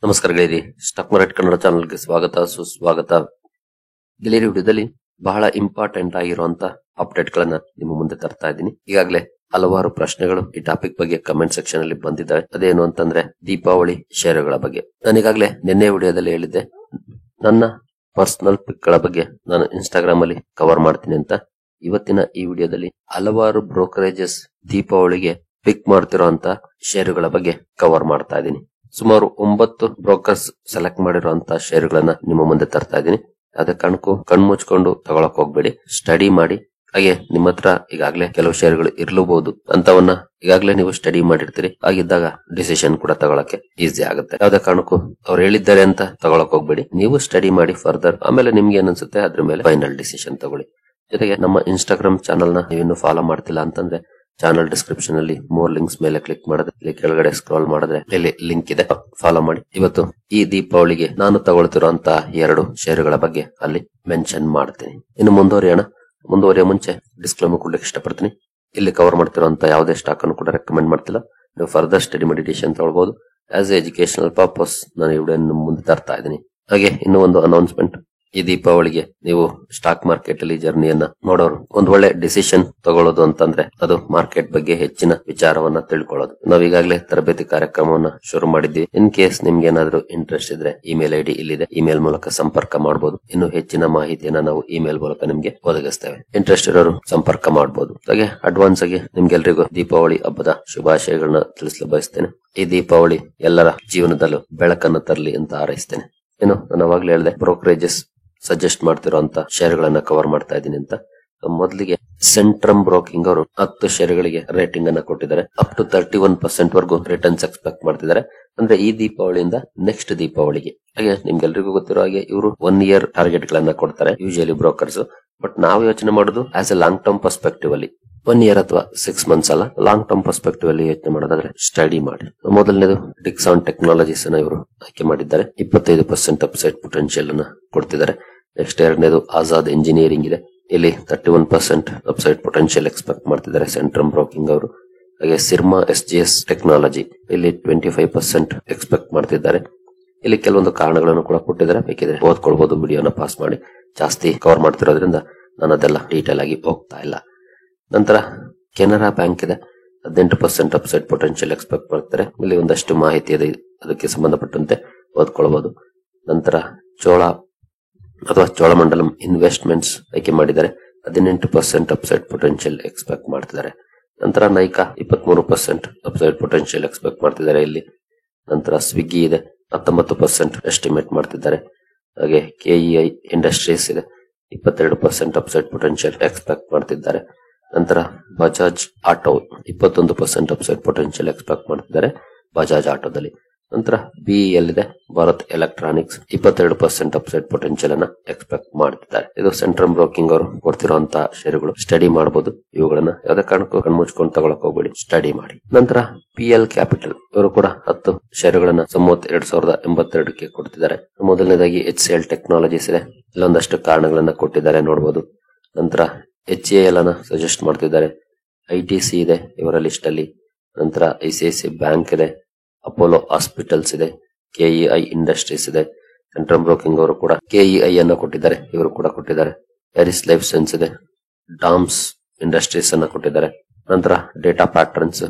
ನಮಸ್ಕಾರ ಗೆಳೆಯರಿ, stock market Kannada ಚಾನಲ್ಗೆ ಸ್ವಾಗತ ಸುಸ್ವಾಗತ. ಗೆಳೆಯರಿ, ವಿಡಿಯೋದಲ್ಲಿ ಬಹಳ ಇಂಪಾರ್ಟೆಂಟ್ ಆಗಿರುವಂತ ಅಪ್ಡೇಟ್ ಗಳನ್ನ ನಿಮ್ಮ ಮುಂದೆ ತರ್ತಾ ಇದ್ದೀನಿ. ಈಗಾಗಲೇ ಹಲವಾರು ಪ್ರಶ್ನೆಗಳು ಈ ಟಾಪಿಕ್ ಬಗ್ಗೆ ಕಮೆಂಟ್ ಸೆಕ್ಷನ್ ಅಲ್ಲಿ ಬಂದಿದ್ದಾವೆ. ಅದೇನು ಅಂತಂದ್ರೆ ದೀಪಾವಳಿ ಷೇರುಗಳ ಬಗ್ಗೆ. ನಾನು ಈಗಾಗಲೇ ನಿನ್ನೆ ವಿಡಿಯೋದಲ್ಲಿ ಹೇಳಿದ್ದೆ, ನನ್ನ ಪರ್ಸನಲ್ ಪಿಕ್ ಗಳ ಬಗ್ಗೆ ನಾನು ಇನ್ಸ್ಟಾಗ್ರಾಮ್ ಅಲ್ಲಿ ಕವರ್ ಮಾಡ್ತೀನಿ ಅಂತ. ಇವತ್ತಿನ ಈ ವಿಡಿಯೋದಲ್ಲಿ ಹಲವಾರು ಬ್ರೋಕರೇಜಸ್ ದೀಪಾವಳಿಗೆ ಪಿಕ್ ಮಾಡ್ತಿರೋಂತ ಷೇರುಗಳ ಬಗ್ಗೆ ಕವರ್ ಮಾಡ್ತಾ ಇದ್ದೀನಿ. ಸುಮಾರು 9 ಬ್ರೋಕರ್ಸ್ ಸೆಲೆಕ್ಟ್ ಮಾಡಿರುವಂತಹ ಷೇರುಗಳನ್ನ ನಿಮ್ಮ ಮುಂದೆ ತರ್ತಾ ಇದ್ದೀನಿ. ಅದ ಕಾರಣಕ್ಕೂ ಕಣ್ಮುಚ್ಕೊಂಡು ತಗೊಳಕ್ ಹೋಗ್ಬೇಡಿ, ಸ್ಟಡಿ ಮಾಡಿ. ಹಾಗೆ ನಿಮ್ಮ ಹತ್ರ ಈಗಾಗಲೇ ಕೆಲವು ಷೇರುಗಳು ಇರ್ಲೂಬಹುದು, ಅಂತವನ್ನ ಈಗಾಗಲೇ ನೀವು ಸ್ಟಡಿ ಮಾಡಿರ್ತೀರಿ. ಹಾಗಿದ್ದಾಗ ಡಿಸಿಷನ್ ಕೂಡ ತಗೊಳಕ್ಕೆ ಈಸಿ ಆಗುತ್ತೆ. ಯಾವ್ದೇ ಕಾರಣಕ್ಕೂ ಅವ್ರು ಹೇಳಿದ್ದಾರೆ ಅಂತ ತಗೊಳಕ್ ಹೋಗ್ಬೇಡಿ, ನೀವು ಸ್ಟಡಿ ಮಾಡಿ ಫರ್ದರ್. ಆಮೇಲೆ ನಿಮ್ಗೆ ಏನನ್ಸುತ್ತೆ ಅದ್ರ ಮೇಲೆ ಫೈನಲ್ ಡಿಸಿಷನ್ ತಗೊಳ್ಳಿ. ಜೊತೆಗೆ ನಮ್ಮ ಇನ್ಸ್ಟಾಗ್ರಾಮ್ ಚಾನಲ್ ನ ನೀವಿನ್ನು ಫಾಲೋ ಮಾಡ್ತಿಲ್ಲ ಅಂತಂದ್ರೆ ಚಾನಲ್ ಡಿಸ್ಕ್ರಿಪ್ಷನ್ ಅಲ್ಲಿ ಮೋರ್ ಲಿಂಕ್ಸ್ ಮೇಲೆ ಕ್ಲಿಕ್ ಮಾಡಿದ್ರೆ ಇಲ್ಲಿ ಕೆಳಗಡೆ ಸ್ಕ್ರಾಲ್ ಮಾಡಿದ್ರೆ ಇಲ್ಲಿ ಲಿಂಕ್ ಇದೆ, ಫಾಲೋ ಮಾಡಿ. ಇವತ್ತು ಈ ದೀಪಾವಳಿಗೆ ನಾನು ತಗೊಳ್ತಿರುವಂತಹ 2 ಷೇರುಗಳ ಬಗ್ಗೆ ಅಲ್ಲಿ ಮೆನ್ಷನ್ ಮಾಡ್ತೀನಿ. ಇನ್ನು ಮುಂದುವರಿಯ ಮುಂಚೆ ಡಿಸ್ಕ್ಲೇಮರ್ ಕೊಡ್ಲಿಕ್ಕೆ ಇಷ್ಟಪಡ್ತೀನಿ. ಇಲ್ಲಿ ಕವರ್ ಮಾಡ್ತಿರುವಂತಹ ಯಾವುದೇ ಸ್ಟಾಕ್ ಅನ್ನು ಕೂಡ ರೆಕಮೆಂಡ್ ಮಾಡ್ತಿಲ್ಲ. ನೀವು ಫರ್ದರ್ ಸ್ಟಡಿ ಮಾಡಿ ಡಿಸಿಷನ್ ತಗೊಳ್ಬಹುದು. ಆಸ್ ಎ ಎಜುಕೇಶನಲ್ ಪರ್ಪಸ್ ನಾನು ಈ ವಿಡಿಯೋ ಮುಂದೆ ತರ್ತಾ ಇದ್ದೀನಿ. ಹಾಗೆ ಇನ್ನೂ ಒಂದು ಅನೌನ್ಸ್ಮೆಂಟ್, ಈ ದೀಪಾವಳಿಗೆ ನೀವು ಸ್ಟಾಕ್ ಮಾರ್ಕೆಟ್ ಅಲ್ಲಿ ಜರ್ನಿಯನ್ನ ನೋಡೋರು ಒಂದ್ ಒಳ್ಳೆ ಡಿಸಿಷನ್ ತಗೊಳ್ಳೋದು ಅಂತಂದ್ರೆ ಅದು ಮಾರ್ಕೆಟ್ ಬಗ್ಗೆ ಹೆಚ್ಚಿನ ವಿಚಾರವನ್ನ ತಿಳ್ಕೊಳ್ಳೋದು. ನಾವ್ ಈಗಾಗಲೇ ತರಬೇತಿ ಕಾರ್ಯಕ್ರಮವನ್ನ ಶುರು ಮಾಡಿದ್ವಿ. ಇನ್ ಕೇಸ್ ನಿಮ್ಗೆ ಏನಾದ್ರೂ ಇಂಟ್ರೆಸ್ಟ್ ಇದ್ರೆ ಇಮೇಲ್ ಐಡಿ ಇಲ್ಲಿದೆ, ಇಮೇಲ್ ಮೂಲಕ ಸಂಪರ್ಕ ಮಾಡಬಹುದು. ಇನ್ನು ಹೆಚ್ಚಿನ ಮಾಹಿತಿಯನ್ನ ನಾವು ಇಮೇಲ್ ಮೂಲಕ ನಿಮ್ಗೆ ಒದಗಿಸ್ತೇವೆ. ಇಂಟ್ರೆಸ್ಟ್ ಇರೋರು ಸಂಪರ್ಕ ಮಾಡಬಹುದು. ಹಾಗೆ ಅಡ್ವಾನ್ಸ್ ಆಗಿ ನಿಮ್ಗೆಲ್ರಿಗೂ ದೀಪಾವಳಿ ಹಬ್ಬದ ಶುಭಾಶಯಗಳನ್ನ ತಿಳಿಸಲು ಬಯಸ್ತೇನೆ. ಈ ದೀಪಾವಳಿ ಎಲ್ಲರ ಜೀವನದಲ್ಲೂ ಬೆಳಕನ್ನು ತರಲಿ ಅಂತ ಹಾರೈಸ್ತೇನೆ. ಇನ್ನು ನಾನು ಅವಾಗ್ಲೇ ಹೇಳಿದೆ, ಬ್ರೋಕರೇಜಸ್ ಸಜೆಸ್ಟ್ ಮಾಡ್ತಿರೋಂತ ಷೇರುಗಳನ್ನ ಕವರ್ ಮಾಡ್ತಾ ಇದ್ದೀನಿ ಅಂತ. ಮೊದಲಿಗೆ ಸೆಂಟ್ರಮ್ ಬ್ರೋಕಿಂಗ್ ಅವರು 10 ಷೇರುಗಳಿಗೆ ರೇಟಿಂಗ್ ಅನ್ನ ಕೊಟ್ಟಿದ್ದಾರೆ. ಅಪ್ ಟು 31% ವರೆಗೂ ರಿಟರ್ನ್ಸ್ ಎಕ್ಸ್ಪೆಕ್ಟ್ ಮಾಡ್ತಿದ್ದಾರೆ. ಅಂದ್ರೆ ಈ ದೀಪಾವಳಿಯಿಂದ ನೆಕ್ಸ್ಟ್ ದೀಪಾವಳಿಗೆ. ಹಾಗೆ ನಿಮ್ಗೆಲ್ರಿಗೂ ಗೊತ್ತಿರೋ ಹಾಗೆ ಇವರು 1 ಇಯರ್ ಟಾರ್ಗೆಟ್ ಗಳನ್ನ ಕೊಡ್ತಾರೆ ಯೂಶಲಿ ಬ್ರೋಕರ್ಸ್. ಬಟ್ ನಾವು ಯೋಚನೆ ಮಾಡೋದು as A long term perspective ಅಲ್ಲಿ, 1 ಇಯರ್ ಅಥವಾ 6 ಮಂತ್ಸ್ ಅಲ್ಲ, ಲಾಂಗ್ ಟರ್ಮ್ ಪರ್ಸ್ಪೆಕ್ಟಿವ್ ಅಲ್ಲಿ ಯೋಚನೆ ಮಾಡೋದಾದ್ರೆ ಸ್ಟಡಿ ಮಾಡಿ. ಮೊದಲನೇದು ಡಿಕ್ಸಾನ್ ಟೆಕ್ನಾಲಜೀಸ್ ಅನ್ನ ಇವರು ಆಯ್ಕೆ ಮಾಡಿದ್ದಾರೆ. 25% ಅಪ್ಸೈಡ್ ಪೊಟೆನ್ಶಿಯಲ್ ಅನ್ನ ಕೊಡ್ತಿದ್ದಾರೆ. ನೆಕ್ಸ್ಟ್ ಎರಡನೇದು ಆಜಾದ್ ಇಂಜಿನಿಯರಿಂಗ್ ಇದೆ. ಇಲ್ಲಿ 31% ಅಪ್ಸೈಡ್ ಪೊಟೆನ್ಶಿಯಲ್ ಎಕ್ಸ್ಪೆಕ್ಟ್ ಮಾಡ್ತಿದ್ದಾರೆ ಸೆಂಟ್ರಮ್ ಬ್ರೋಕಿಂಗ್ ಅವರು. ಹಾಗೆ ಸಿರ್ಮಾ SGS ಟೆಕ್ನಾಲಜಿ ಇಲ್ಲಿ 25% ಎಕ್ಸ್ಪೆಕ್ಟ್ ಮಾಡ್ತಿದ್ದಾರೆ. ಇಲ್ಲಿ ಕೆಲವೊಂದು ಕಾರಣಗಳನ್ನು ಕೂಡ ಕೊಟ್ಟಿದ್ದಾರೆ, ಬೇಕಿದ್ರೆ ಓದ್ಕೊಳ್ಬಹುದು. ವಿಡಿಯೋನ ಪಾಸ್ ಮಾಡಿ, ಜಾಸ್ತಿ ಕವರ್ ಮಾಡ್ತಿರೋದ್ರಿಂದ ನಾನು ಅದೆಲ್ಲ ಡೀಟೇಲ್ ಆಗಿ ಹೋಗ್ತಾ ಇಲ್ಲ. ನಂತರ ಕೆನರಾ ಬ್ಯಾಂಕ್ ಇದೆ, 18% ಅಪ್ಸೈಡ್ ಪೊಟೆನ್ಶಿಯಲ್ ಎಕ್ಸ್ಪೆಕ್ಟ್ ಮಾಡ್ತಾರೆ. ಇಲ್ಲಿ ಒಂದಷ್ಟು ಮಾಹಿತಿ ಇದೆ, ಅದಕ್ಕೆ ಸಂಬಂಧಪಟ್ಟಂತೆ ಓದ್ಕೊಳ್ಬಹುದು. ನಂತರ ಚೋಳಮಂಡಲಂ ಇನ್ವೆಸ್ಟ್ಮೆಂಟ್ಸ್ ಆಯ್ಕೆ ಮಾಡಿದ್ದಾರೆ, 18% ಅಪ್ಸೈಡ್ ಪೊಟೆನ್ಶಿಯಲ್ ಎಕ್ಸ್ಪೆಕ್ಟ್ ಮಾಡ್ತಿದ್ದಾರೆ. ನಂತರ ನೈಕಾ 23% ಅಪ್ಸೈಡ್ ಪೊಟೆನ್ಶಿಯಲ್ ಎಕ್ಸ್ಪೆಕ್ಟ್ ಮಾಡ್ತಿದ್ದಾರೆ ಇಲ್ಲಿ. ನಂತರ ಸ್ವಿಗ್ಗಿ ಇದೆ, 19% ಎಸ್ಟಿಮೇಟ್ ಮಾಡ್ತಿದ್ದಾರೆ. ಹಾಗೆ KEI ಇಂಡಸ್ಟ್ರೀಸ್ ಇದೆ, 22% ಅಪ್ಸೈಡ್ ಪೊಟೆನ್ಶಿಯಲ್ ಎಕ್ಸ್ಪೆಕ್ಟ್ ಮಾಡ್ತಿದ್ದಾರೆ. ನಂತರ Bajaj auto 21% upside potential expect ಮಾಡ್ತಿದ್ದಾರೆ ಬಜಾಜ್ ಆಟೋದಲ್ಲಿ. ನಂತರ BEL ಇದೆ, ಭಾರತ್ ಎಲೆಕ್ಟ್ರಾನಿಕ್ಸ್ 22% ಅಪ್ಸೈಡ್ ಪೊಟೆನ್ಶಿಯಲ್ ಅನ್ನ ಎಕ್ಸ್ಪೆಕ್ಟ್ ಮಾಡ್ತಿದ್ದಾರೆ. ಇದು ಸೆಂಟ್ರಮ್ ಬ್ರೋಕಿಂಗ್ ಅವರು ಕೊಡ್ತಿರುವಂತಹ ಷೇರುಗಳು. ಸ್ಟಡಿ ಮಾಡಬಹುದು ಇವುಗಳನ್ನ, ಯಾವುದೇ ಕಾರಣಕ್ಕೂ ಕಣ್ಮುಚ್ಕೊಂಡು ತಗೊಳಕ್ ಹೋಗ್ಬೇಡಿ, ಸ್ಟಡಿ ಮಾಡಿ. ನಂತರ PL ಕ್ಯಾಪಿಟಲ್ ಇವರು ಕೂಡ 10 ಷೇರುಗಳನ್ನ 2,282ಕ್ಕೆ ಕೊಡ್ತಿದ್ದಾರೆ. ಮೊದಲನೇದಾಗಿ HCL ಟೆಕ್ನಾಲಜೀಸ್ ಇದೆ, ಇಲ್ಲೊಂದಷ್ಟು ಕಾರಣಗಳನ್ನ ಕೊಟ್ಟಿದ್ದಾರೆ, ನೋಡಬಹುದು. ನಂತರ HAL ಅನ್ನ ಸಜೆಸ್ಟ್ ಮಾಡ್ತಿದ್ದಾರೆ. ITC ಇದೆ ಇವರ ಲಿಸ್ಟ್ ಅಲ್ಲಿ. ನಂತರ ICICI ಬ್ಯಾಂಕ್ ಇದೆ, ಅಪೋಲೋ ಹಾಸ್ಪಿಟಲ್ಸ್ ಇದೆ, KEI ಇಂಡಸ್ಟ್ರೀಸ್ ಇದೆ. ಸೆಂಟ್ರಮ್ ಬ್ರೋಕಿಂಗ್ ಅವರು ಕೂಡ KEI ಅನ್ನ ಕೊಟ್ಟಿದ್ದಾರೆ, ಇವರು ಕೂಡ ಕೊಟ್ಟಿದ್ದಾರೆ. ಹ್ಯಾರಿಸ್ ಲೈಫ್ ಸೈನ್ಸ್ ಇದೆ, ಡಾಮ್ಸ್ ಇಂಡಸ್ಟ್ರೀಸ್ ಅನ್ನ ಕೊಟ್ಟಿದ್ದಾರೆ. ನಂತರ ಡೇಟಾ ಪ್ಯಾಟರ್ನ್ಸ್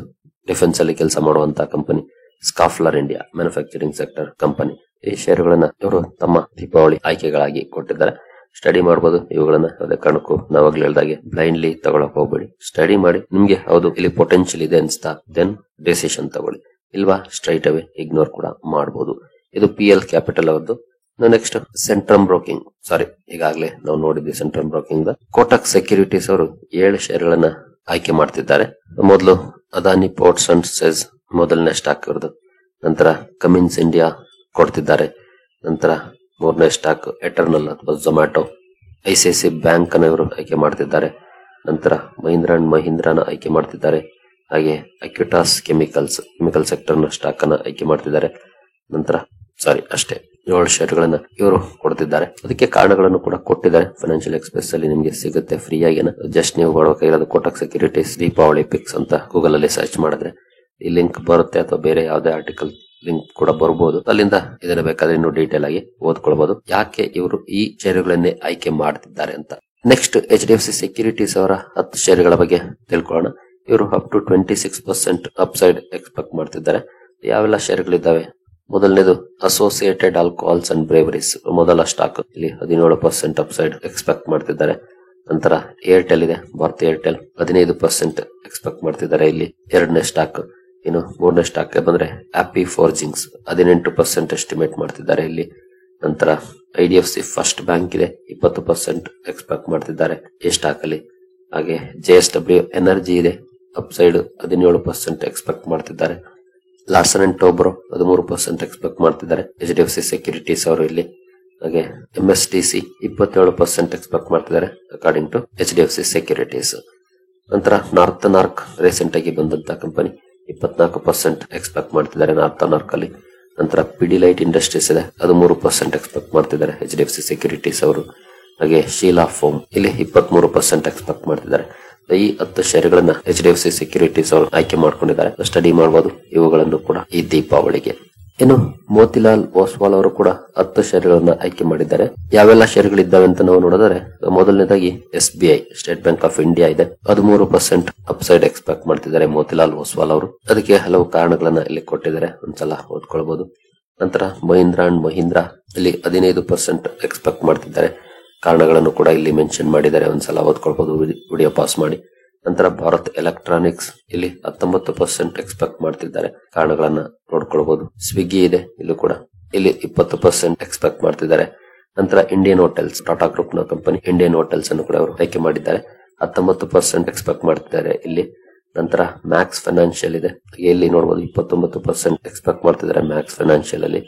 ಡಿಫೆನ್ಸ್ ಅಲ್ಲಿ ಕೆಲಸ ಮಾಡುವಂತಹ company, Schaeffler India manufacturing sector company. ಈ ಷೇರುಗಳನ್ನ ಇವರು ತಮ್ಮ ದೀಪಾವಳಿ ಆಯ್ಕೆಗಳಾಗಿ ಕೊಟ್ಟಿದ್ದಾರೆ. ಸ್ಟಡಿ ಮಾಡಬಹುದು ಇವುಗಳನ್ನ. ಯಾವುದೇ ಕಾರಣಕ್ಕೂ ನಾವಾಗ್ಲೇ ಹೇಳಿದಾಗೆ ಬ್ಲೈಂಡ್ಲಿ ತಗೊಳಕ್ ಹೋಗ್ಬೇಡಿ, ಸ್ಟಡಿ ಮಾಡಿ. ನಿಮ್ಗೆ ಹೌದು ಇಲ್ಲಿ ಪೊಟೆನ್ಶಿಯಲ್ ಇದೆ ಅನ್ಸ್ತಾ, ದೆನ್ ಡಿಸಿಷನ್ ತಗೊಳ್ಳಿ. ಇಲ್ವಾ ಸ್ಟ್ರೈಟ್ ಅವೇ ಇಗ್ನೋರ್ ಕೂಡ ಮಾಡಬಹುದು. ಇದು PL ಕ್ಯಾಪಿಟಲ್ ಅವರದ್ದು. ನೆಕ್ಸ್ಟ್ ಸೆಂಟ್ರಮ್ ಬ್ರೋಕಿಂಗ್, ಈಗಾಗಲೇ ನಾವು ನೋಡಿದ್ವಿ ಸೆಂಟ್ರಮ್ ಬ್ರೋಕಿಂಗ್. ಕೋಟಕ್ ಸೆಕ್ಯೂರಿಟೀಸ್ ಅವರು 7 ಷೇರುಗಳನ್ನ ಆಯ್ಕೆ ಮಾಡ್ತಿದ್ದಾರೆ. ಮೊದಲು ಅದಾನಿ ಪೋರ್ಟ್ಸ್ ಅಂಡ್ ಸೇಸ್ ಮೊದಲನೇ ಸ್ಟಾಕ್ ಇರೋದು. ನಂತರ ಕಮಿನ್ಸ್ ಇಂಡಿಯಾ ಕೊಡ್ತಿದ್ದಾರೆ. ನಂತರ 3ನೇ ಸ್ಟಾಕ್ ಎಟರ್ನಲ್ ಅಥವಾ ಝೊಮ್ಯಾಟೊ. ICICI ಬ್ಯಾಂಕ್ ಅನ್ನು ಇವರು ಆಯ್ಕೆ ಮಾಡ್ತಿದ್ದಾರೆ. ನಂತರ ಮಹೀಂದ್ರ ಅಂಡ್ ಮಹೀಂದ್ರಾನ ಆಯ್ಕೆ ಮಾಡ್ತಿದ್ದಾರೆ. ಹಾಗೆ ಅಕ್ಯುಟಾಸ್ ಕೆಮಿಕಲ್ ಸೆಕ್ಟರ್ ನ ಸ್ಟಾಕ್ ಅನ್ನ ಆಯ್ಕೆ ಮಾಡ್ತಿದ್ದಾರೆ. ನಂತರ ಅಷ್ಟೇ 7 ಷೇರುಗಳನ್ನ ಇವರು ಕೊಡ್ತಿದ್ದಾರೆ. ಅದಕ್ಕೆ ಕಾರಣಗಳನ್ನು ಕೂಡ ಕೊಟ್ಟಿದ್ದಾರೆ. ಫೈನಾನ್ಷಿಯಲ್ ಎಕ್ಸ್ಪ್ರೆಸ್ ಅಲ್ಲಿ ನಿಮ್ಗೆ ಸಿಗುತ್ತೆ ಫ್ರೀ ಆಗಿ. ಜಸ್ಟ್ ನೀವು ಮಾಡಬೇಕಾಗಿರೋದು ಕೋಟಕ್ ಸೆಕ್ಯೂರಿಟೀಸ್ ದೀಪಾವಳಿ ಪಿಕ್ಸ್ ಅಂತ ಗೂಗಲ್ ಅಲ್ಲಿ ಸರ್ಚ್ ಮಾಡಿದ್ರೆ ಈ ಲಿಂಕ್ ಬರುತ್ತೆ, ಅಥವಾ ಬೇರೆ ಯಾವುದೇ ಆರ್ಟಿಕಲ್ ಲಿಂಕ್ ಕೂಡ ಬರಬಹುದು. ಅಲ್ಲಿಂದ ಇದನ್ನ ಬೇಕಾದ್ರೆ ಇನ್ನು ಡೀಟೇಲ್ ಆಗಿ ಓದ್ಕೊಳ್ಬಹುದು, ಯಾಕೆ ಇವರು ಈ ಷೇರುಗಳನ್ನೇ ಆಯ್ಕೆ ಮಾಡ್ತಿದ್ದಾರೆ ಅಂತ. ನೆಕ್ಸ್ಟ್ HDFC ಸೆಕ್ಯೂರಿಟೀಸ್ ಅವರ 10 ಷೇರುಗಳ ಬಗ್ಗೆ ತಿಳ್ಕೊಳ್ಳೋಣ. ಇವರು ಅಪ್ ಟು 26% ಅಪ್ಸೈಡ್ ಎಕ್ಸ್ಪೆಕ್ಟ್ ಮಾಡ್ತಿದ್ದಾರೆ. ಯಾವೆಲ್ಲ ಷೇರುಗಳಿದ್ದಾವೆ? ಮೊದಲನೇದು ಅಸೋಸಿಯೇಟೆಡ್ ಆಲ್ಕೋಹಾಲ್ಸ್ ಅಂಡ್ ಬ್ರೇವರೀಸ್, ಮೊದಲ ಸ್ಟಾಕ್, ಇಲ್ಲಿ 17% ಅಪ್ಸೈಡ್ ಎಕ್ಸ್ಪೆಕ್ಟ್ ಮಾಡ್ತಿದ್ದಾರೆ. ನಂತರ ಏರ್ಟೆಲ್ ಇದೆ, ಭಾರತ್ ಏರ್ಟೆಲ್ 15% ಎಕ್ಸ್ಪೆಕ್ಟ್ ಮಾಡ್ತಿದ್ದಾರೆ, ಇಲ್ಲಿ ಎರಡನೇ ಸ್ಟಾಕ್. ಇನ್ನು ಮೂರನೇ ಸ್ಟಾಕ್ ಬಂದ್ರೆ ಹ್ಯಾಪಿ ಫೋರ್ಜಿಂಗ್ಸ್ 18% ಎಸ್ಟಿಮೇಟ್ ಮಾಡ್ತಿದ್ದಾರೆ ಇಲ್ಲಿ. ನಂತರ IDFC ಫಸ್ಟ್ ಬ್ಯಾಂಕ್ ಇದೆ, 20% ಎಕ್ಸ್ಪೆಕ್ಟ್ ಮಾಡ್ತಿದ್ದಾರೆ ಈ ಸ್ಟಾಕ್ ಅಲ್ಲಿ. ಹಾಗೆ JSW ಎನರ್ಜಿ ಇದೆ, ಅಪ್ಸೈಡ್ 17% ಎಕ್ಸ್ಪೆಕ್ಟ್ ಮಾಡ್ತಿದ್ದಾರೆ. ಲಾರ್ಸನ್ ಅಂಡ್ ಟೋಬ್ರೋ 13% ಎಕ್ಸ್ಪೆಕ್ಟ್ ಮಾಡ್ತಿದ್ದಾರೆ HDFC ಸೆಕ್ಯೂರಿಟೀಸ್ ಅವರು ಇಲ್ಲಿ. ಹಾಗೆ MSTC 27% ಎಕ್ಸ್ಪೆಕ್ಟ್ ಮಾಡ್ತಿದ್ದಾರೆ ಅಕಾರ್ಡಿಂಗ್ ಟು HDFC ಸೆಕ್ಯೂರಿಟೀಸ್. ನಂತರ ನಾರ್ತನ್ ಆರ್ಕ್ ರೀಸೆಂಟ್ ಆಗಿ ಬಂದಂತ ಕಂಪನಿ 24% ಎಕ್ಸ್ಪೆಕ್ಟ್ ಮಾಡ್ತಿದ್ದಾರೆ ನಾರ್ತನ್ ಆರ್ಕ್ ಅಲ್ಲಿ. ನಂತರ ಪಿಡಿಲೈಟ್ ಇಂಡಸ್ಟ್ರೀಸ್ ಇದೆ, 13% ಎಕ್ಸ್ಪೆಕ್ಟ್ ಮಾಡ್ತಿದ್ದಾರೆ HDFC ಸೆಕ್ಯೂರಿಟೀಸ್ ಅವರು. ಹಾಗೆ ಶೀಲಾ ಫೋಮ್ ಇಲ್ಲಿ 23% ಎಕ್ಸ್ಪೆಕ್ಟ್ ಮಾಡ್ತಿದ್ದಾರೆ. ಈ 10 ಷೇರುಗಳನ್ನ HDFC ಸೆಕ್ಯೂರಿಟೀಸ್ ಅವರು ಆಯ್ಕೆ ಮಾಡ್ಕೊಂಡಿದ್ದಾರೆ. ಸ್ಟಡಿ ಮಾಡಬಹುದು ಇವುಗಳನ್ನು ಕೂಡ ಈ ದೀಪಾವಳಿಗೆ. ಇನ್ನು ಮೋತಿಲಾಲ್ ಓಸ್ವಾಲ್ ಅವರು ಕೂಡ 10 ಷೇರುಗಳನ್ನ ಆಯ್ಕೆ ಮಾಡಿದ್ದಾರೆ. ಯಾವೆಲ್ಲ ಷೇರುಗಳಿದ್ದಾವೆ ಅಂತ ನಾವು ನೋಡಿದರೆ, ಮೊದಲನೇದಾಗಿ SBI state bank of India ಇದೆ, 13% ಅಪ್ಸೈಡ್ ಎಕ್ಸ್ಪೆಕ್ಟ್ ಮಾಡ್ತಿದ್ದಾರೆ ಮೋತಿಲಾಲ್ ಓಸ್ವಾಲ್ ಅವರು. ಅದಕ್ಕೆ ಹಲವು ಕಾರಣಗಳನ್ನ ಇಲ್ಲಿ ಕೊಟ್ಟಿದ್ದಾರೆ, ಒಂದ್ಸಲ ಓದ್ಕೊಳ್ಬಹುದು. ನಂತರ ಮಹೀಂದ್ರಾ ಅಂಡ್ ಮಹೀಂದ್ರಾ ಇಲ್ಲಿ 15% ಎಕ್ಸ್ಪೆಕ್ಟ್ ಮಾಡ್ತಿದ್ದಾರೆ. ಕಾರಣಗಳನ್ನು ಕೂಡ ಇಲ್ಲಿ ಮೆನ್ಷನ್ ಮಾಡಿದ್ದಾರೆ, ಒಂದ್ಸಲ ಓದ್ಕೊಳ್ಬಹುದು, ವಿಡಿಯೋ ಪಾಸ್ ಮಾಡಿ. ನಂತರ ಭಾರತ್ ಎಲೆಕ್ಟ್ರಾನಿಕ್ಸ್ ಇಲ್ಲಿ 19% ಎಕ್ಸ್ಪೆಕ್ಟ್ ಮಾಡ್ತಿದ್ದಾರೆ, ಕಾರಣಗಳನ್ನ ನೋಡ್ಕೊಳ್ಬಹುದು. ಸ್ವಿಗ್ಗಿ ಇದೆ, ಇಲ್ಲೂ ಕೂಡ ಇಲ್ಲಿ 20% ಎಕ್ಸ್ಪೆಕ್ಟ್ ಮಾಡ್ತಿದ್ದಾರೆ. ನಂತರ ಇಂಡಿಯನ್ ಹೋಟೆಲ್ಸ್, ಟಾಟಾ ಗ್ರೂಪ್ ನ ಕಂಪನಿ ಇಂಡಿಯನ್ ಹೋಟೆಲ್ಸ್ ಅನ್ನು ಕೂಡ ಅವರು ಆಯ್ಕೆ ಮಾಡಿದ್ದಾರೆ, 19% ಎಕ್ಸ್ಪೆಕ್ಟ್ ಮಾಡ್ತಿದ್ದಾರೆ ಇಲ್ಲಿ. ನಂತರ ಮ್ಯಾಕ್ಸ್ ಫೈನಾನ್ಷಿಯಲ್ ಇದೆ, ಇಲ್ಲಿ ನೋಡಬಹುದು 29% ಎಕ್ಸ್ಪೆಕ್ಟ್ ಮಾಡ್ತಿದ್ದಾರೆ ಮ್ಯಾಕ್ಸ್ ಫೈನಾನ್ಷಿಯಲ್ ಅಲ್ಲಿ.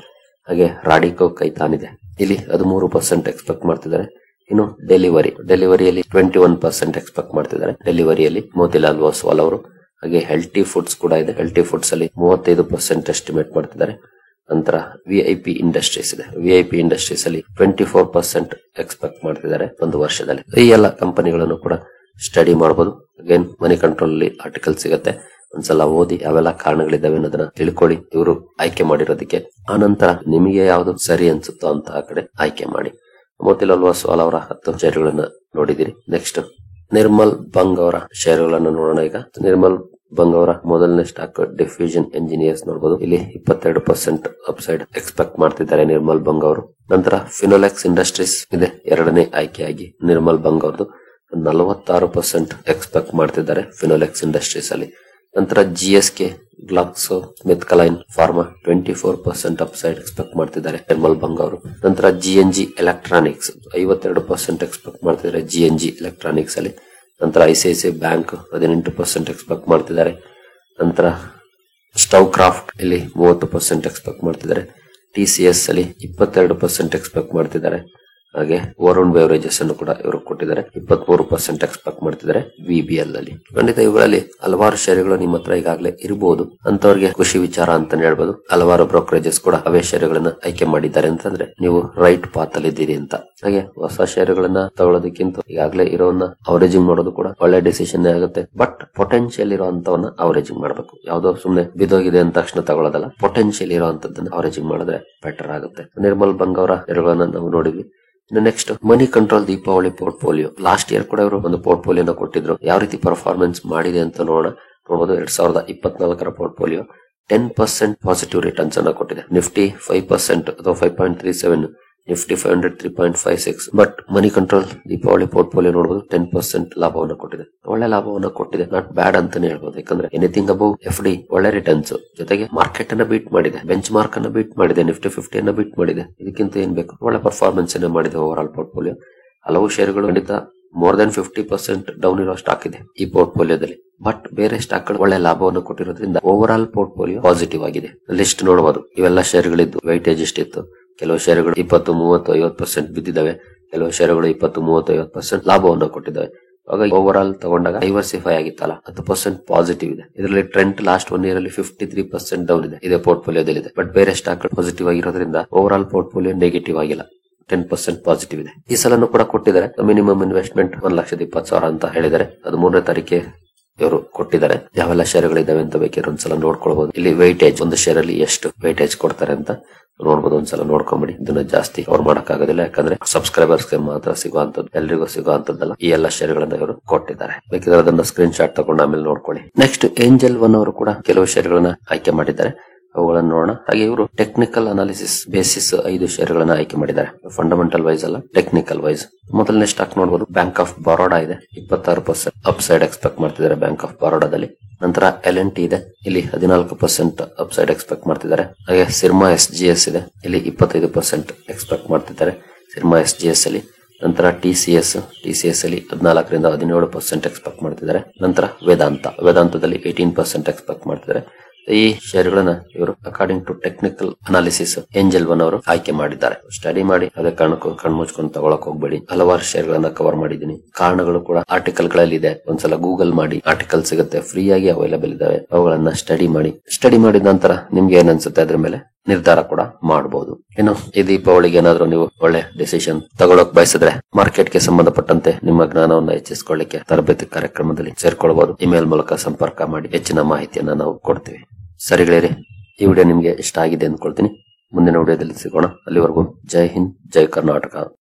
ಹಾಗೆ ರಾಡಿಕೋ ಕೈತಾನ್ ಇದೆ, ಇಲ್ಲಿ 13% ಎಕ್ಸ್ಪೆಕ್ಟ್ ಮಾಡ್ತಿದ್ದಾರೆ. ಇನ್ನು ಡೆಲಿವರಿಯಲ್ಲಿ 21% ಎಕ್ಸ್ಪೆಕ್ಟ್ ಮಾಡ್ತಿದ್ದಾರೆ, ಡೆಲಿವರಿಯಲ್ಲಿ ಮೋತಿಲಾಲ್ ಓಸ್ವಾಲ್ ಅವರು. ಹಾಗೆ ಹೆಲ್ಟಿ ಫುಡ್ಸ್ ಕೂಡ ಇದೆ, ಹೆಲ್ಟಿ ಫುಡ್ಸ್ ಅಲ್ಲಿ 35% ಎಸ್ಟಿಮೇಟ್ ಮಾಡ್ತಿದ್ದಾರೆ. ನಂತರ VIP ಇಂಡಸ್ಟ್ರೀಸ್ ಇದೆ, VIP ಇಂಡಸ್ಟ್ರೀಸ್ ಅಲ್ಲಿ 24% ಎಕ್ಸ್ಪೆಕ್ಟ್ ಮಾಡ್ತಿದ್ದಾರೆ ಒಂದು ವರ್ಷದಲ್ಲಿ. ಈ ಎಲ್ಲ ಕಂಪನಿಗಳನ್ನು ಕೂಡ ಸ್ಟಡಿ ಮಾಡಬಹುದು. ಅಗೇನ್ ಮನಿ ಕಂಟ್ರೋಲ್ ಅಲ್ಲಿ ಆರ್ಟಿಕಲ್ ಸಿಗುತ್ತೆ, ಒಂದ್ಸಲ ಓದಿ ಯಾವೆಲ್ಲ ಕಾರಣಗಳಿದ್ದಾವೆ ಅನ್ನೋದನ್ನ ತಿಳ್ಕೊಳ್ಳಿ ಇವರು ಆಯ್ಕೆ ಮಾಡಿರೋದಕ್ಕೆ. ಆನಂತರ ನಿಮಗೆ ಯಾವ್ದು ಸರಿ ಅನ್ಸುತ್ತೋ ಅಂತ ಆ ಕಡೆ ಆಯ್ಕೆ ಮಾಡಿ. ಮೋತಿಲಾಲ್ ಓಸ್ವಾಲ್ ಅವರ 10 ಷೇರುಗಳನ್ನ ನೋಡಿದಿರಿ. ನೆಕ್ಸ್ಟ್ ನಿರ್ಮಲ್ ಬಂಗ್ ಅವರ ಷೇರುಗಳನ್ನ ನೋಡೋಣ. ಈಗ ನಿರ್ಮಲ್ ಬಂಗ್ ಅವರ ಮೊದಲನೇ ಸ್ಟಾಕ್ ಡಿಫ್ಯೂಷನ್ ಎಂಜಿನಿಯರ್ಸ್ ನೋಡಬಹುದು, ಇಲ್ಲಿ 22% ಅಪ್ಸೈಡ್ ಎಕ್ಸ್ಪೆಕ್ಟ್ ಮಾಡ್ತಿದ್ದಾರೆ ನಿರ್ಮಲ್ ಬಂಗ್ ಅವರು. ನಂತರ ಫಿನೋಲೆಕ್ಸ್ ಇಂಡಸ್ಟ್ರೀಸ್ ಇದೆ ಎರಡನೇ ಆಯ್ಕೆಯಾಗಿ ನಿರ್ಮಲ್ ಬಂಗ್ ಅವ್ರದ್ದು, 46% ಎಕ್ಸ್ಪೆಕ್ಟ್ ಮಾಡ್ತಿದ್ದಾರೆ ಫಿನೋಲೆಕ್ಸ್ ಇಂಡಸ್ಟ್ರೀಸ್ ಅಲ್ಲಿ. ನಂತರ GSK Glaxo Smith Kline pharma 24% upside expect ಮಾಡ್ತಿದ್ದಾರೆ ನಿರ್ಮಲ್ ಬಂಗ್ ಅವರು. ನಂತರ GNG ಎಲೆಕ್ಟ್ರಾನಿಕ್ಸ್ 52% ಎಕ್ಸ್ಪೆಕ್ಟ್ ಮಾಡ್ತಿದ್ದಾರೆ GNG ಎಲೆಕ್ಟ್ರಾನಿಕ್ಸ್ ಅಲ್ಲಿ. ನಂತರ ICICI ಬ್ಯಾಂಕ್ 18% ಎಕ್ಸ್ಪೆಕ್ಟ್ ಮಾಡ್ತಿದ್ದಾರೆ. ನಂತರ ಸ್ಟವ್ ಕ್ರಾಫ್ಟ್ ಇಲ್ಲಿ 30% ಎಕ್ಸ್ಪೆಕ್ಟ್ ಮಾಡ್ತಿದ್ದಾರೆ. TCS ಅಲ್ಲಿ 22% ಎಕ್ಸ್ಪೆಕ್ಟ್ ಮಾಡ್ತಿದ್ದಾರೆ. ಹಾಗೆ ವರುಣ್ ಬೆವರೇಜಸ್ ಅನ್ನು ಕೂಡ ಇವರು ಕೊಟ್ಟಿದ್ದಾರೆ, 23% ಎಕ್ಸ್ಪೆಕ್ಟ್ ಮಾಡ್ತಿದ್ದಾರೆ VBL ಅಲ್ಲಿ. ಖಂಡಿತ ಇವುಗಳಲ್ಲಿ ಹಲವಾರು ಷೇರುಗಳು ನಿಮ್ಮ ಹತ್ರ ಈಗಾಗಲೇ ಇರಬಹುದು, ಅಂತವರಿಗೆ ಖುಷಿ ವಿಚಾರ ಅಂತಾನೆ ಹೇಳ್ಬೋದು. ಹಲವಾರು ಬ್ರೋಕರೇಜಸ್ ಕೂಡ ಅವೇ ಷೇರುಗಳನ್ನ ಆಯ್ಕೆ ಮಾಡಿದ್ದಾರೆ ಅಂತಂದ್ರೆ ನೀವು ರೈಟ್ ಪಾತ್ ಅಲ್ಲಿ ಇದ್ದೀರಿ ಅಂತ. ಹಾಗೆ ಹೊಸ ಷೇರುಗಳನ್ನ ತಗೊಳ್ಳೋದಕ್ಕಿಂತ ಈಗಾಗಲೇ ಇರೋವನ್ನ ಅವರೇಜಿಂಗ್ ಮಾಡೋದು ಕೂಡ ಒಳ್ಳೆ ಡಿಸಿಷನ್ ಆಗುತ್ತೆ. ಬಟ್ ಪೊಟೆನ್ಶಿಯಲ್ ಇರುವಂತವನ್ನ ಅವರೇಜಿಂಗ್ ಮಾಡಬೇಕು, ಯಾವ್ದೋ ಸುಮ್ನೆ ಬಿದೋಗಿದೆ ಅಂತ ತಕ್ಷಣ ತಗೊಳ್ಳೋದಲ್ಲ, ಪೊಟೆನ್ಶಿಯಲ್ ಇರುವಂತದ್ದನ್ನ ಅವರೇಜಿಂಗ್ ಮಾಡಿದ್ರೆ ಬೆಟರ್ ಆಗುತ್ತೆ. ನಿರ್ಮಲ್ ಬಂಗ್ ಅವರ ಷೇರುಗಳನ್ನ ನಾವು ನೋಡಿದ್ವಿ. Next money control Deepavali portfolio. Last year ಕೂಡ ಇವರು ಒಂದು ಪೋರ್ಟ್ಫೋಲಿಯೋನ ಕೊಟ್ಟಿದ್ರು, ಯಾವ ರೀತಿ ಪರ್ಫಾರ್ಮೆನ್ಸ್ ಮಾಡಿದೆ ಅಂತ ನೋಡಬಹುದು. 2024ರ ಪೋರ್ಟ್ಫೋಲಿಯೋ 10% ಪಾಸಿಟಿವ್ ರಿಟರ್ನ್ಸ್ ಅನ್ನ ಕೊಟ್ಟಿದೆ. ನಿಫ್ಟಿ 5% ಅಥವಾ 5.37, Nifty 500 3.56. But money control Deepavali portfolio ನೋಡಬಹುದು 10% ಲಾಭವನ್ನು ಕೊಟ್ಟಿದೆ, ಒಳ್ಳೆ ಲಾಭವನ್ನು ಕೊಟ್ಟಿದೆ, ನಾಟ್ ಬ್ಯಾಡ್ ಅಂತಾನೆ ಹೇಳ್ಬೋದು. ಯಾಕಂದ್ರೆ ಎನಿಥಿಂಗ್ ಅಬೌವ್ FD ಒಳ್ಳೆ ರಿಟರ್ನ್ಸ್, ಜೊತೆಗೆ ಮಾರ್ಕೆಟ್ ಅನ್ನ ಬೀಟ್ ಮಾಡಿದೆ, ಬೆಂಚ್ ಮಾರ್ಕ್ ಅನ್ನ ಬೀಟ್ ಮಾಡಿದೆ, ನಿಫ್ಟಿ 50 ಅನ್ನ ಬೀಟ್ ಮಾಡಿದೆ. ಇದಕ್ಕಿಂತ ಏನ್ ಬೇಕು, ಒಳ್ಳೆ ಪರ್ಫಾರ್ಮೆನ್ಸ್ ಅನ್ನ ಮಾಡಿದೆ ಓವರ್ ಆಲ್ ಪೋರ್ಟ್ಫೋಲಿಯೋ. ಹಲವು ಷೇರುಗಳು ಖಂಡಿತ ಮೋರ್ ದನ್ 50% ಡೌನ್ ಇರೋ ಸ್ಟಾಕ್ ಇದೆ ಈ ಪೋರ್ಟ್ಫೋಲಿಯೋದಲ್ಲಿ. ಬಟ್ ಬೇರೆ ಸ್ಟಾಕ್ ಗಳು ಒಳ್ಳೆ ಲಾಭವನ್ನು ಕೊಟ್ಟಿರೋದ್ರಿಂದ ಓವರ್ ಆಲ್ ಪೋರ್ಟ್ಫೋಲಿಯೋ ಪಾಸಿಟಿವ್ ಆಗಿದೆ. ಲಿಸ್ಟ್ ನೋಡಬಹುದು, ಇವೆಲ್ಲ ಷೇರುಗಳಿದ್ದು ವೈಟೇಜ್ ಎಷ್ಟಿತ್ತು. ಕೆಲವು ಷೇರುಗಳು 20, 30, 50% ಬಿದ್ದಿದ್ದಾವೆ, ಕೆಲವು ಷೇರುಗಳು 20, 30, 50% ಲಾಭವನ್ನು ಕೊಟ್ಟಿದ್ದಾವೆ. ಆಗ ಓವರ್ ಆಲ್ ತಗೊಂಡಾಗ ಡೈವರ್ಸಿಫೈ ಆಗಿತ್ತಲ್ಲ, 10% ಪಾಸಿಟಿವ್ ಇದೆ. ಇದರಲ್ಲಿ ಟ್ರೆಂಡ್ ಲಾಸ್ಟ್ 1 ಇಯರ್ ಅಲ್ಲಿ 53% ಡೌನ್ ಇದೆ, ಇದೇ ಪೋರ್ಟ್ಫೋಲಿಯೋದಲ್ಲಿ ಇದೆ. ಬಟ್ ಬೇರೆ ಸ್ಟಾಕ್ ಪಾಸಿಟಿವ್ ಆಗಿರೋದ್ರಿಂದ ಓವರ್ ಆಲ್ ಪೋರ್ಟ್ಫೋಲಿಯೋ ನೆಗೆಟಿವ್ ಆಗಿಲ್ಲ, 10% ಪಾಸಿಟಿವ್ ಇದೆ. ಈ ಸಲನು ಕೂಡ ಕೊಟ್ಟಿದ್ದಾರೆ. ಮಿನಿಮಮ್ ಇನ್ವೆಸ್ಟ್ಮೆಂಟ್ 1,20,000 ಅಂತ ಹೇಳಿದ್ದಾರೆ. ಅದು 3ನೇ ತಾರೀಕಿಗೆ ಇವರು ಕೊಟ್ಟಿದ್ದಾರೆ. ಯಾವೆಲ್ಲ ಷೇರುಗಳಿದಾವೆ ಅಂತ ಬೇಕಾದ್ರೆ ಒಂದ್ಸಲ ನೋಡ್ಕೊಳ್ಬಹುದು. ಇಲ್ಲಿ ವೈಟೇಜ್, ಒಂದು ಶೇರ್ ಅಲ್ಲಿ ಎಷ್ಟು ವೈಟೇಜ್ ಕೊಡ್ತಾರೆ ಅಂತ ನೋಡ್ಬೋದು. ಒಂದ್ಸಲ ನೋಡ್ಕೊಂಬಿಡಿ. ಇದನ್ನ ಜಾಸ್ತಿ ಕವರ್ ಮಾಡಕ್ ಆಗೋದಿಲ್ಲ, ಯಾಕಂದ್ರೆ ಸಬ್ಸ್ಕ್ರೈಬರ್ಸ್ ಗೆ ಮಾತ್ರ ಸಿಗುವಂತದ್ದು, ಎಲ್ರಿಗೂ ಸಿಗುವಂತದ್ದಲ್ಲ. ಈ ಎಲ್ಲ ಷೇರುಗಳನ್ನ ಇವರು ಕೊಟ್ಟಿದ್ದಾರೆ. ಬೇಕಿದ್ರೆ ಅದನ್ನ ಸ್ಕ್ರೀನ್ ಶಾಟ್ ತಗೊಂಡು ಆಮೇಲೆ ನೋಡ್ಕೊಳ್ಳಿ. ನೆಕ್ಸ್ಟ್ ಏಂಜಲ್ ಒನ್ ಅವರು ಕೂಡ ಕೆಲವು ಷೇರುಗಳನ್ನ ಆಯ್ಕೆ ಮಾಡಿದ್ದಾರೆ, ಅವುಗಳನ್ನು ನೋಡೋಣ. ಹಾಗೆ ಇವರು ಟೆಕ್ನಿಕಲ್ ಅನಾಲಿಸಿಸ್ ಬೇಸಿಸ್ 5 ಷೇರುಗಳನ್ನ ಆಯ್ಕೆ ಮಾಡಿದ್ದಾರೆ. ಫಂಡಮೆಂಟಲ್ ವೈಸ್ ಅಲ್ಲ, ಟೆಕ್ನಿಕಲ್ ವೈಸ್. ಮೊದಲನೇ ಸ್ಟಾಕ್ ನೋಡಬಹುದು, ಬ್ಯಾಂಕ್ ಆಫ್ ಬರೋಡಾ ಇದೆ. 26% ಅಪ್ಸೈಡ್ ಎಕ್ಸ್ಪೆಕ್ಟ್ ಮಾಡ್ತಿದ್ದಾರೆ ಬ್ಯಾಂಕ್ ಆಫ್ ಬರೋಡಾದಲ್ಲಿ. ನಂತರ LNT ಇದೆ, ಇಲ್ಲಿ 14% ಅಪ್ಸೈಡ್ ಎಕ್ಸ್ಪೆಕ್ಟ್ ಮಾಡ್ತಿದ್ದಾರೆ. ಹಾಗೆ ಸಿರ್ಮಾ SGS ಇದೆ, ಇಲ್ಲಿ 25% ಎಕ್ಸ್ಪೆಕ್ಟ್ ಮಾಡ್ತಿದ್ದಾರೆ ಸಿರ್ಮಾ SGS ಅಲ್ಲಿ. ನಂತರ TCS ಅಲ್ಲಿ 14ರಿಂದ 17% ಎಕ್ಸ್ಪೆಕ್ಟ್ ಮಾಡ್ತಿದ್ದಾರೆ. ನಂತರ ವೇದಾಂತದಲ್ಲಿ 18% ಎಕ್ಸ್ಪೆಕ್ಟ್ ಮಾಡ್ತಿದ್ದಾರೆ. ಈ ಷೇರುಗಳನ್ನ ಇವರು according to technical analysis Angel One ಅವರು ಆಯ್ಕೆ ಮಾಡಿದ್ದಾರೆ. ಸ್ಟಡಿ ಮಾಡಿ, ಅದೇ ಕಾರಣಕ್ಕೂ ಕಣ್ಮುಚ್ಕೊಂಡು ತಗೊಳಕ್ ಹೋಗ್ಬೇಡಿ. ಹಲವಾರು ಷೇರುಗಳನ್ನ ಕವರ್ ಮಾಡಿದೀನಿ. ಕಾರಣಗಳು ಕೂಡ ಆರ್ಟಿಕಲ್ ಗಳಲ್ಲಿ ಇದೆ, ಒಂದ್ಸಲ ಗೂಗಲ್ ಮಾಡಿ, ಆರ್ಟಿಕಲ್ ಸಿಗುತ್ತೆ, ಫ್ರೀ ಆಗಿ ಅವೈಲೇಬಲ್ ಇದಾವೆ. ಅವುಗಳನ್ನ ಸ್ಟಡಿ ಮಾಡಿದ ನಂತರ ನಿಮ್ಗೆ ಏನ್ ಅನ್ಸುತ್ತೆ ಅದ್ರ ಮೇಲೆ ನಿರ್ಧಾರ ಕೂಡ ಮಾಡಬಹುದು. ಇನ್ನು ಈ ದೀಪಾವಳಿಗೆ ಏನಾದ್ರೂ ನೀವು ಒಳ್ಳೆ ಡಿಸಿಷನ್ ತಗೊಳಕ್ ಬಯಸಿದ್ರೆ ಮಾರ್ಕೆಟ್ಗೆ ಸಂಬಂಧಪಟ್ಟಂತೆ ನಿಮ್ಮ ಜ್ಞಾನವನ್ನ ಹೆಚ್ಚಿಸಿಕೊಳ್ಳಿಕ್ಕೆ ತರಬೇತಿ ಕಾರ್ಯಕ್ರಮದಲ್ಲಿ ಸೇರ್ಕೊಳ್ಬಹುದು. ಇಮೇಲ್ ಮೂಲಕ ಸಂಪರ್ಕ ಮಾಡಿ, ಹೆಚ್ಚಿನ ಮಾಹಿತಿಯನ್ನ ನಾವು ಕೊಡ್ತೀವಿ. ಸರಿ ಗೆಳೆಯರೇ, ಈ ವಿಡಿಯೋ ನಿಮ್ಗೆ ಇಷ್ಟ ಆಗಿದೆ ಅಂದ್ಕೊಳ್ತೀನಿ. ಮುಂದಿನ ವಿಡಿಯೋದಲ್ಲಿ ಸಿಗೋಣ. ಅಲ್ಲಿವರೆಗೂ ಜೈ ಹಿಂದ್, ಜೈ ಕರ್ನಾಟಕ.